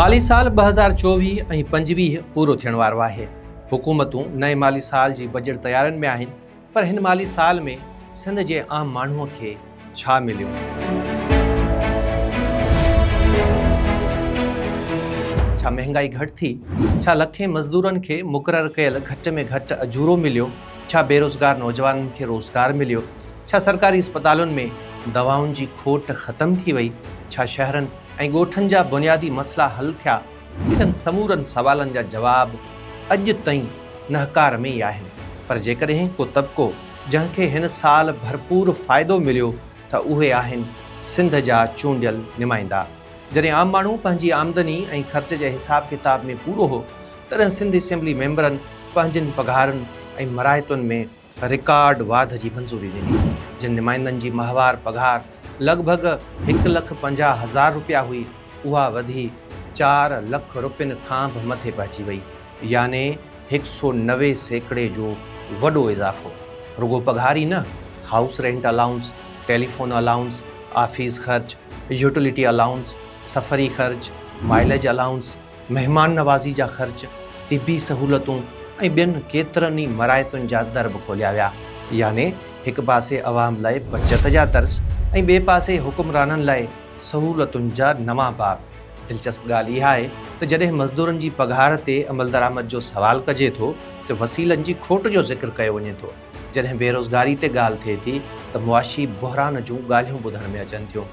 माली साल 2024 ऐं 25 पूरो थियण वारो आहे। हुकूमतूं नए माली साल जी बजट तयारियुनि में आहिनि, पर हिन माली साल में सिंध जे आम माण्हूअ खे छा मिलियो? छा महांगाई घटि थी? छा लखे मज़दूरनि खे मुक़ररु कयल घटि में घटि अजूरो मिलियो? छा बेरोज़गार नौजवाननि खे रोज़गार मिलियो? छा सरकारी अस्पतालुनि में दवाउनि जी खोट ख़तम थी वई? छा शहरनि ऐं ॻोठनि जा बुनियादी मसइला हल थिया? इन्हनि समूरनि सवालनि जा जवाब अॼु ताईं नहकार में ई आहिनि। पर जेकॾहिं को तबिको जंहिंखे हिन साल भरपूर फ़ाइदो मिलियो त उहे आहिनि सिंध जा चूंडियल नुमाइंदा। जॾहिं आम माण्हू पंहिंजी आमदनी ऐं ख़र्च जे हिसाब किताब में पूरो हो, तॾहिं सिंध असेंबली मेंबरनि पंहिंजनि पघारुनि ऐं मरायतुनि में रिकॉर्ड वाध जी मंज़ूरी ॾिनी। जिन नुमाइंदनि जी माहवार पघार लॻभॻि 1,50,000 रुपया हुई, उहा वधी 4 लाख रुपयनि खां बि मथे पहुची वई, याने 190% जो वॾो इज़ाफ़ो। रुगो पघार ई न, house rent allowance, telephone allowance, office ख़र्च, यूटिलिटी अलाउंस, सफ़री ख़र्च, माइलेज अलाउंस, महिमान नवाज़ी जा ख़र्च, तिबी सहूलतूं ऐं ॿियनि केतिरनि ई मरायतुनि जा दर बि खोलिया विया। याने हिकु पासे अवाम लाइ बचत जा तर्स ऐं ॿिए पासे हुकुमराननि लाइ सहूलतुनि जा नवां बाब। दिलचस्प ॻाल्हि इहा आहे त जॾहिं मज़दूरनि जी पघार ते अमल दरामद जो सवाल कजे थो त वसीलनि जी खोट जो ज़िक्र कयो वञे थो। जॾहिं बेरोज़गारी ते ॻाल्हि थिए थी त मुआशी बहिरान जूं ॻाल्हियूं ॿुधण में अचनि थियूं।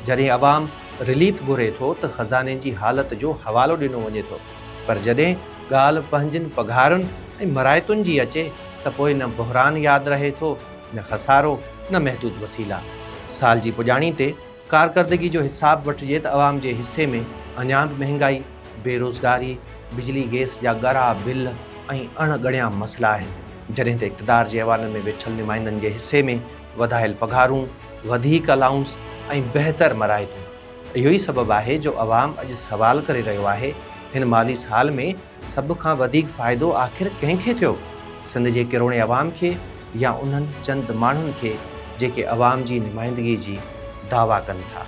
जॾहिं अवाम रिलीफ घुरे थो त ख़ज़ाने जी हालत जो हवालो ॾिनो वञे थो। पर जॾहिं ॻाल्हि पंहिंजनि पघारुनि ऐं मरायतुनि जी अचे त पोइ न बहिरान यादि रहे थो, न ख़सारो, न महदूद वसीला। साल जी पुॼाणी ते कारकर्दगी जो हिसाब वठिजे त अवाम जे हिसे में अञा बि महांगाई, बेरोज़गारी, बिजली गैस जा ॻरा बिल ऐं अणॻणिया मसइला आहिनि। जॾहिं त इक़्तिदार जे अवाननि में वेठल नुमाइंदनि जे हिसे में वधायल पघारूं, वधीक अलाउंस ऐं बहितर मरायतूं। इहो ई सबबु आहे जो अवाम अॼु सवाल करे रहियो आहे, हिन माली साल में सभ खां वधीक फ़ाइदो आख़िर कंहिंखे थियो? सिंध जे किरोड़े अवाम खे या उन्हनि चंद माण्हुनि खे जेके अवाम जी नुमाइंदगी जी दावा कनि था?